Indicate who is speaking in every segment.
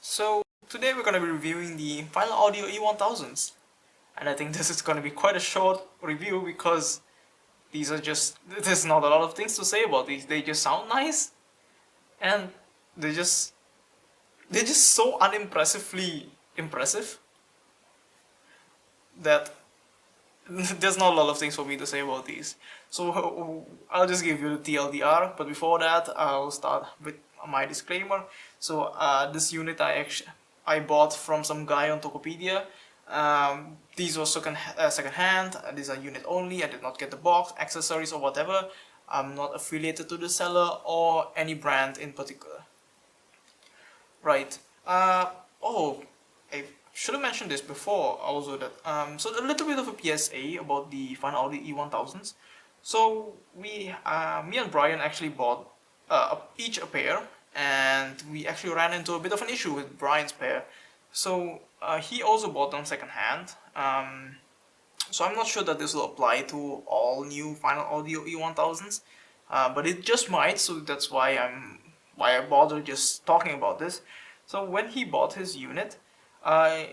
Speaker 1: So today we're going to be reviewing the Final Audio E1000s, and I think this is going to be quite a short review because there's not a lot of things to say about these. They just sound nice, and they just they're just so unimpressively impressive that there's not a lot of things for me to say about these. So I'll just give you the TLDR, but before that I'll start with my disclaimer. So this unit I bought from some guy on Tokopedia. These were second hand. These are unit only. I did not get the box, accessories or whatever. I'm not affiliated to the seller or any brand in particular. Right. Oh, I should have mentioned this before also that so a little bit of a PSA about the Final Audio E1000s. So me and Brian actually bought each a pair, and we actually ran into a bit of an issue with Brian's pair. So he also bought them second hand. So I'm not sure that this will apply to all new Final Audio E1000s, but it just might. So that's why I bother just talking about this. So when he bought his unit, uh,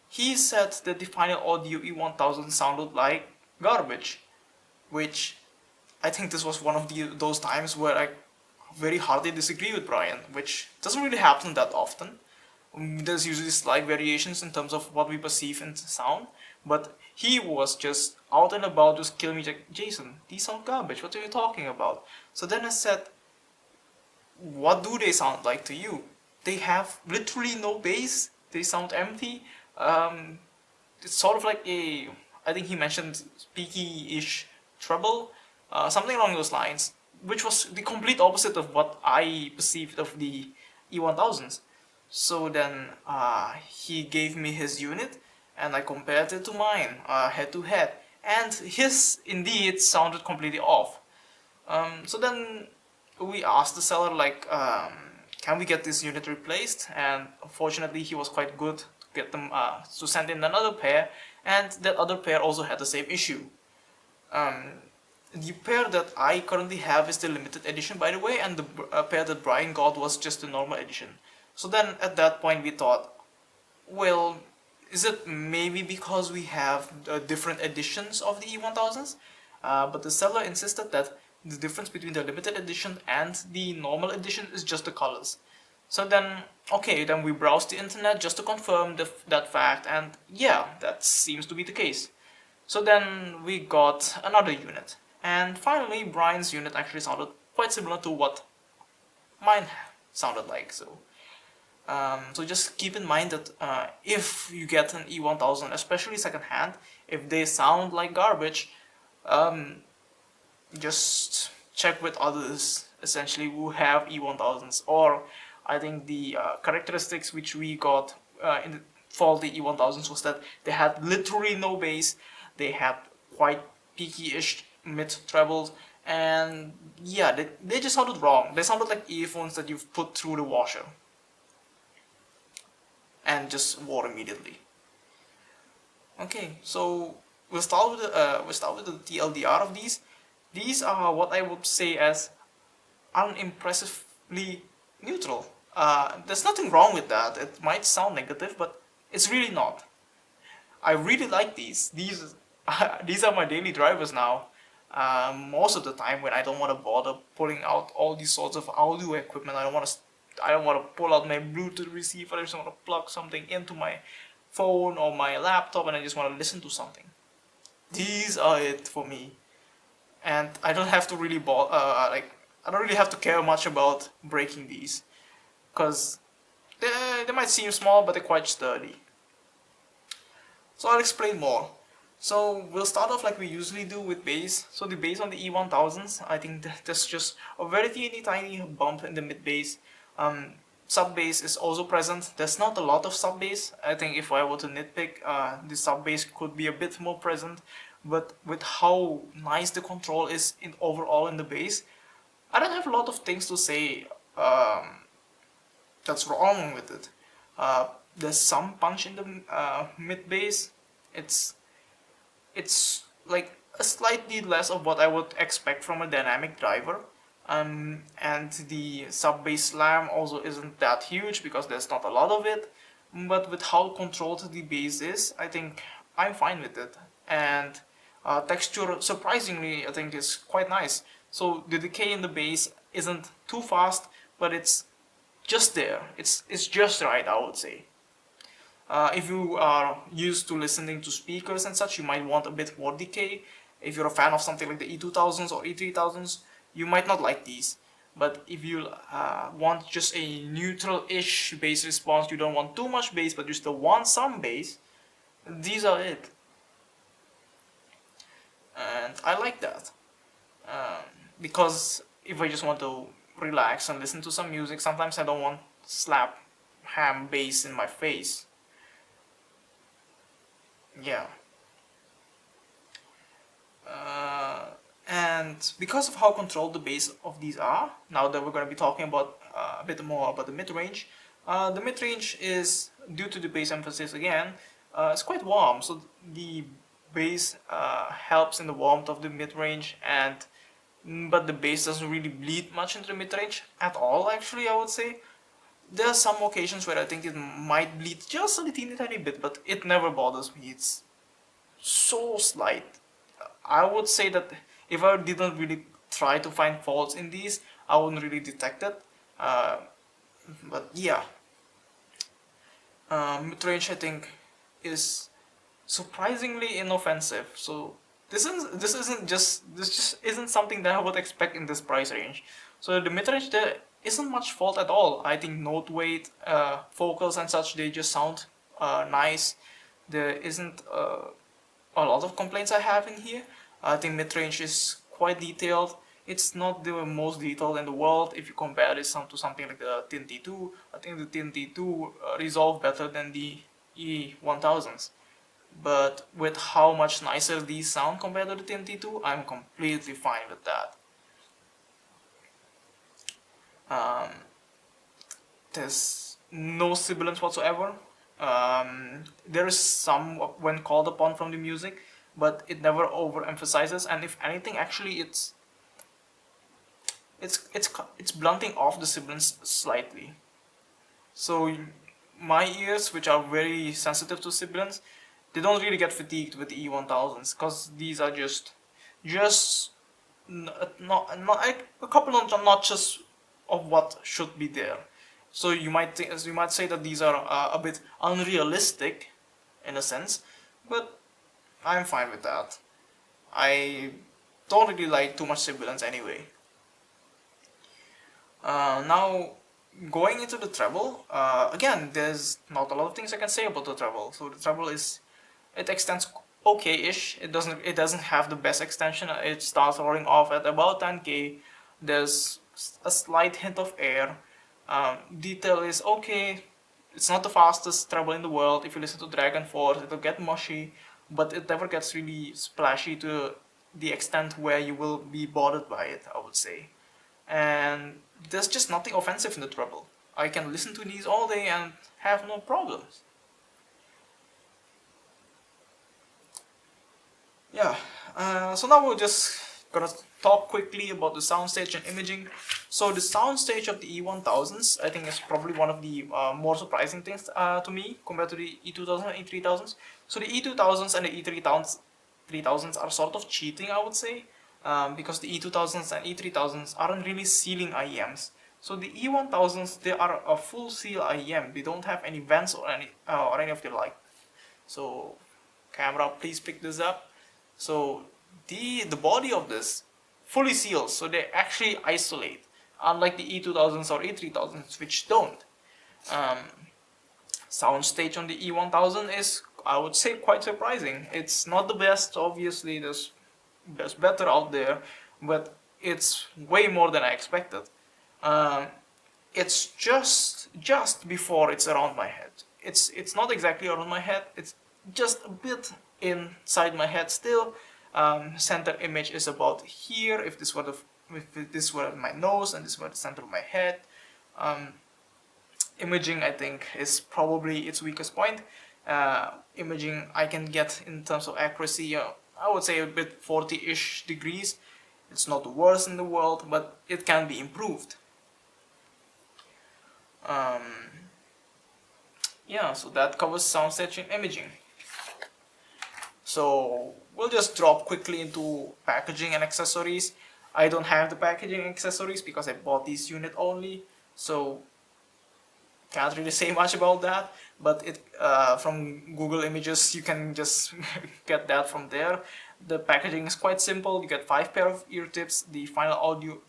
Speaker 1: he said that the Final Audio E1000 sounded like garbage, which I think this was one of those times where I very hardly disagree with Brian, which doesn't really happen that often. There's usually slight variations in terms of what we perceive in sound, but he was just out and about just killing me like, Jason, these sound garbage, what are you talking about? So then I said, what do they sound like to you? They have literally no bass, they sound empty. It's sort of like I think he mentioned peaky-ish treble, something along those lines, which was the complete opposite of what I perceived of the E1000s. So then he gave me his unit, and I compared it to mine, head to head, and his indeed sounded completely off. So then we asked the seller like, can we get this unit replaced? And unfortunately, he was quite good to get them to send in another pair, and that other pair also had the same issue. The pair that I currently have is the limited edition, by the way, and the pair that Brian got was just the normal edition. So then at that point we thought, well, is it maybe because we have different editions of the E1000s? But the seller insisted that the difference between the limited edition and the normal edition is just the colors. So then, okay, then we browsed the internet just to confirm that fact, and yeah, that seems to be the case. So then we got another unit, and finally Brian's unit actually sounded quite similar to what mine sounded like. So just keep in mind that if you get an E1000, especially secondhand, if they sound like garbage, just check with others essentially who have E1000s. Or I think the characteristics which we got for the E1000s was that they had literally no bass, they had quite peaky-ish mid trebles, and yeah, they just sounded wrong. They sounded like earphones that you've put through the washer and just wore immediately. Okay, so we'll start with the TLDR of these. These are what I would say as unimpressively neutral. There's nothing wrong with that. It might sound negative, but it's really not. I really like these. These are my daily drivers now. Most of the time when I don't want to bother pulling out all these sorts of audio equipment, I don't want to pull out my Bluetooth receiver. I just want to plug something into my phone or my laptop, and I just want to listen to something. These are it for me, and I don't have to really I don't really have to care much about breaking these, because they might seem small, but they're quite sturdy. So I'll explain more. So we'll start off like we usually do with bass. So the bass on the E1000s, I think there's just a very teeny tiny bump in the mid bass. Sub bass is also present. There's not a lot of sub bass. I think if I were to nitpick, the sub bass could be a bit more present. But with how nice the control is overall in the bass, I don't have a lot of things to say that's wrong with it. There's some punch in the mid bass. It's like a slightly less of what I would expect from a dynamic driver. And the sub bass slam also isn't that huge because there's not a lot of it. But with how controlled the bass is, I think I'm fine with it. And texture, surprisingly, I think is quite nice. So the decay in the bass isn't too fast, but it's just there. It's just right, I would say. If you are used to listening to speakers and such, you might want a bit more decay. If you're a fan of something like the E2000s or E3000s, you might not like these. But if you want just a neutral-ish bass response, you don't want too much bass, but you still want some bass, these are it. And I like that. Because if I just want to relax and listen to some music, sometimes I don't want slap ham bass in my face. Yeah. And because of how controlled the bass of these are, now that we're going to be talking about a bit more about the mid-range is, due to the bass emphasis again, it's quite warm, so the bass helps in the warmth of the mid-range, and but the bass doesn't really bleed much into the mid-range at all, actually, I would say. There are some occasions where I think it might bleed just a teeny tiny bit, but it never bothers me. It's so slight. I would say that if I didn't really try to find faults in these, I wouldn't really detect it. Uh, but yeah, mid-range I think is surprisingly inoffensive. So this just isn't something that I would expect in this price range. So the mid-range, there isn't much fault at all. I think note weight, vocals and such, they just sound nice. There isn't a lot of complaints I have in here. I think mid-range is quite detailed. It's not the most detailed in the world. If you compare this to something like the TNT2, I think the TNT2 resolve better than the E1000s. But with how much nicer these sound compared to the TNT2, I'm completely fine with that. Um, there's no sibilance whatsoever. There is some when called upon from the music, but it never overemphasizes, and if anything, actually, it's blunting off the sibilance slightly. So my ears, which are very sensitive to sibilance, they don't really get fatigued with the E1000s because these are just not a couple of notches of what should be there. So you might say that these are a bit unrealistic, in a sense, but I'm fine with that. I don't really like too much sibilance anyway. Now, going into the treble, again, there's not a lot of things I can say about the treble. So the treble it extends okay-ish. It doesn't have the best extension. It starts roaring off at about 10k. There's a slight hint of air. Detail is okay. It's not the fastest treble in the world. If you listen to Dragon Force, it'll get mushy, but it never gets really splashy to the extent where you will be bothered by it, I would say. And there's just nothing offensive in the treble. I can listen to these all day and have no problems. Yeah, so now we're just gonna talk quickly about the soundstage and imaging. So the soundstage of the E1000s, I think, is probably one of the more surprising things to me compared to the E2000 and E3000s. So the E2000s and the E3000s are sort of cheating, I would say, because the E2000s and E3000s aren't really sealing IEMs. So the E1000s, they are a full seal IEM. They don't have any vents or any of the like. So camera, please pick this up. So the body of this fully seals, so they actually isolate, unlike the E2000s or E3000s, which don't. Soundstage on the E1000 is, I would say, quite surprising. It's not the best, obviously. There's better out there, but it's way more than I expected. It's just before it's around my head. It's not exactly around my head. It's just a bit inside my head still. Center image is about here. If this were my nose and this were the center of my head. Imaging, I think, is probably its weakest point. Imaging I can get in terms of accuracy, I would say a bit 40-ish degrees. It's not the worst in the world, but it can be improved. Um, yeah, so that covers sound stage and imaging. So we'll just drop quickly into packaging and accessories. I don't have the packaging and accessories because I bought this unit only, so can't really say much about that. But it from Google Images you can just get that from there. The packaging is quite simple. You get 5 pair of ear tips, the final audio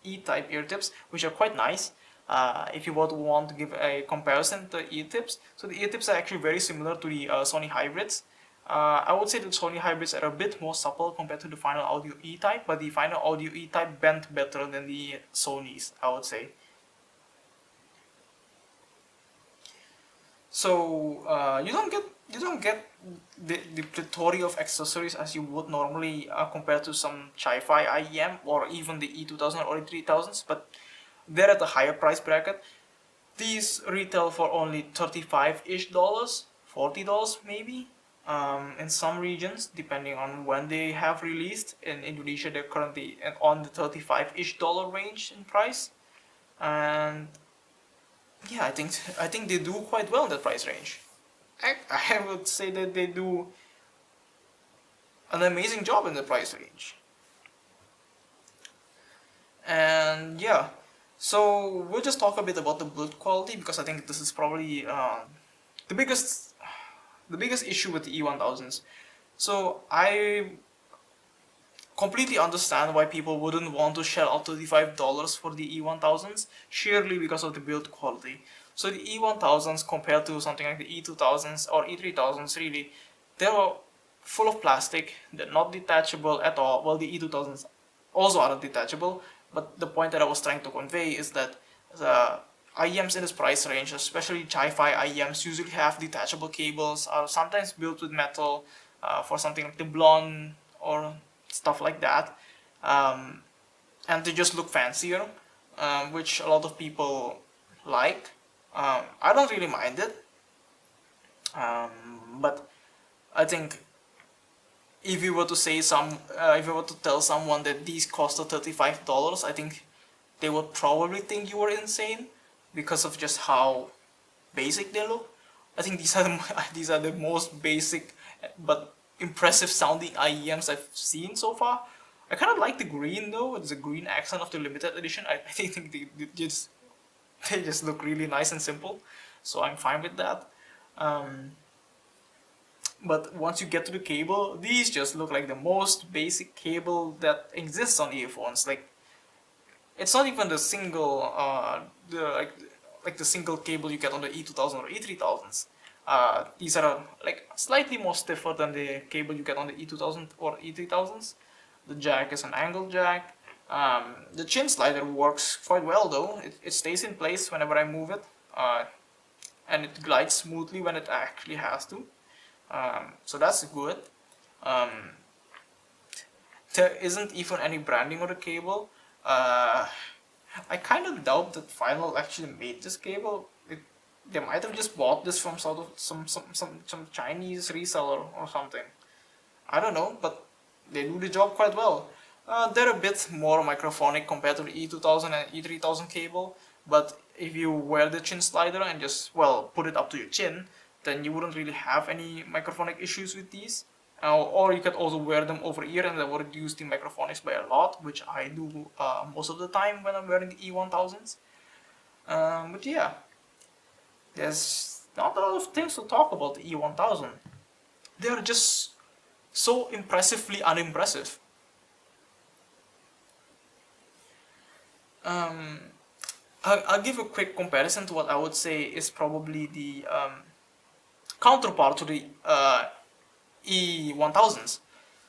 Speaker 1: E-type ear tips, which are quite nice. If you would want to give a comparison to ear tips, so the ear tips are actually very similar to the Sony hybrids. I would say the Sony hybrids are a bit more supple compared to the final audio E-type, but the final audio E-type bent better than the Sony's, I would say. So you don't get the plethora of accessories as you would normally compared to some Chi-Fi IEM or even the E2000 or E3000s, but they're at a higher price bracket. These retail for only 35-ish dollars, $40 maybe, in some regions, depending on when they have released. In Indonesia, they're currently on the 35-ish dollar range in price, and yeah, I think they do quite well in that price range. I would say that they do an amazing job in the price range. And yeah, so we'll just talk a bit about the build quality because I think this is probably the biggest the biggest issue with the E1000s. So I completely understand why people wouldn't want to shell out $35 for the E1000s, sheerly because of the build quality. So the E1000s compared to something like the E2000s or E3000s, really, they're full of plastic. They're not detachable at all. Well, the E2000s also aren't detachable, but the point that I was trying to convey is that the IEMs in this price range, especially Chi-Fi IEMs, usually have detachable cables, are sometimes built with metal for something like the blonde or stuff like that, um, and they just look fancier, which a lot of people like. I don't really mind it, but I think if you were to tell someone that these cost $35, I think they would probably think you were insane because of just how basic they look. I think these are the most basic but impressive sounding IEMs I've seen so far. I kind of like the green though. It's a green accent of the limited edition. I think they just look really nice and simple, so I'm fine with that. Um, but once you get to the cable, these just look like the most basic cable that exists on earphones. Like it's not even the single the like the single cable you get on the E2000 or E3000s. These are like slightly more stiffer than the cable you get on the E2000 or E3000s. The jack is an angle jack. The chin slider works quite well though. It stays in place whenever I move it, and it glides smoothly when it actually has to. So that's good. Um, there isn't even any branding on the cable. I kind of doubt that Final actually made this cable. They might have just bought this from sort of some Chinese reseller or something. I don't know, but they do the job quite well. They're a bit more microphonic compared to the E2000 and E3000 cable, but if you wear the chin slider and just, well, put it up to your chin, then you wouldn't really have any microphonic issues with these. Or you could also wear them over ear and that would reduce the microphonics by a lot, which I do most of the time when I'm wearing the E1000s. But yeah, there's not a lot of things to talk about the E1000. They're just so impressively unimpressive. Um, I'll give a quick comparison to what I would say is probably the counterpart to the E1000s.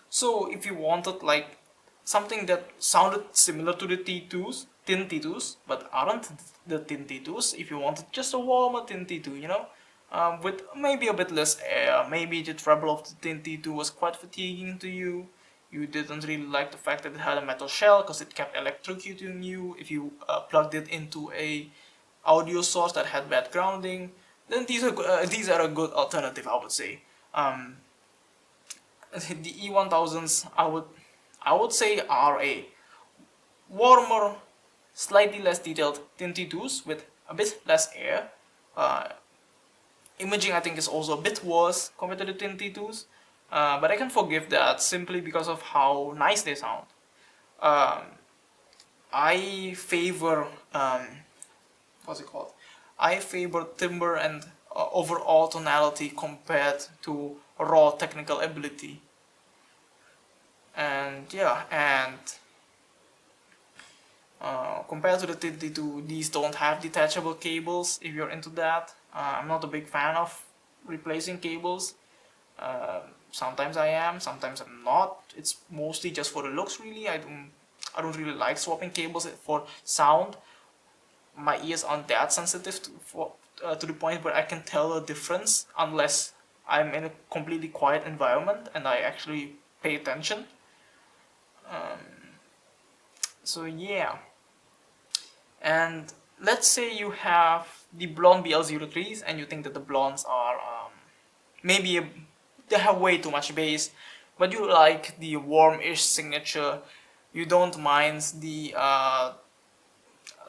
Speaker 1: So if you wanted like something that sounded similar to the T2s, tin T2s, but aren't the tin T2s, if you wanted just a warmer tin T2, with maybe a bit less air, maybe the treble of the tin T2 was quite fatiguing to you. You didn't really like the fact that it had a metal shell because it kept electrocuting you if you plugged it into a audio source that had bad grounding. Then these are a good alternative, I would say. The E1000s, I would say are a warmer, slightly less detailed 22s with a bit less air. Uh, Imaging I think is also a bit worse compared to the 22s, but I can forgive that simply because of how nice they sound. Um, I favor what's it called? I favor timbre and overall tonality compared to raw technical ability. And yeah, and compared to the 22, these don't have detachable cables if you're into that. I'm not a big fan of replacing cables. Sometimes I am, sometimes I'm not. It's mostly just for the looks really. I don't really like swapping cables for sound. My ears aren't that sensitive to the point where I can tell a difference unless I'm in a completely quiet environment and I actually pay attention. So yeah, and let's say you have the blonde BL03s and you think that the blondes are maybe they have way too much bass, but you like the warm-ish signature. You don't mind the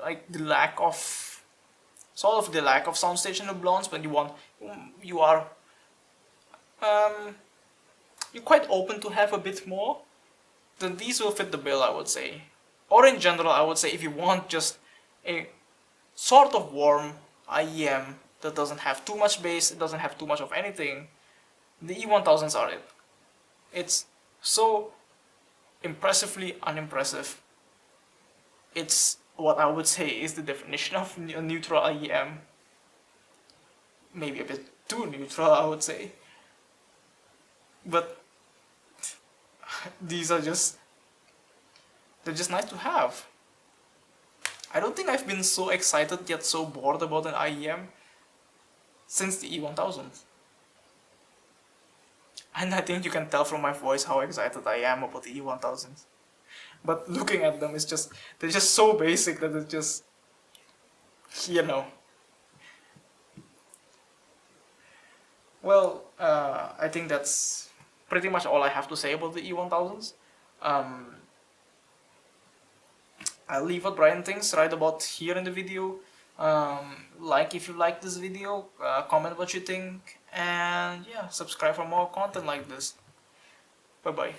Speaker 1: like the lack of sort of the lack of soundstage in the blondes, but you are um, you're quite open to have a bit more. Then these will fit the bill, I would say. Or in general, I would say if you want just a sort of warm IEM that doesn't have too much bass, it doesn't have too much of anything, the E1000s are it. It's so impressively unimpressive. It's what I would say is the definition of a neutral IEM. Maybe a bit too neutral, I would say. But these are just, they're just nice to have. I don't think I've been so excited yet so bored about an IEM since the E1000. And I think you can tell from my voice how excited I am about the E1000. But looking at them, they're just so basic that it's just, you know. Well, I think that's pretty much all I have to say about the E1000s. I'll leave what Brian thinks right about here in the video. Like if you like this video, comment what you think, and yeah, subscribe for more content like this. Bye bye.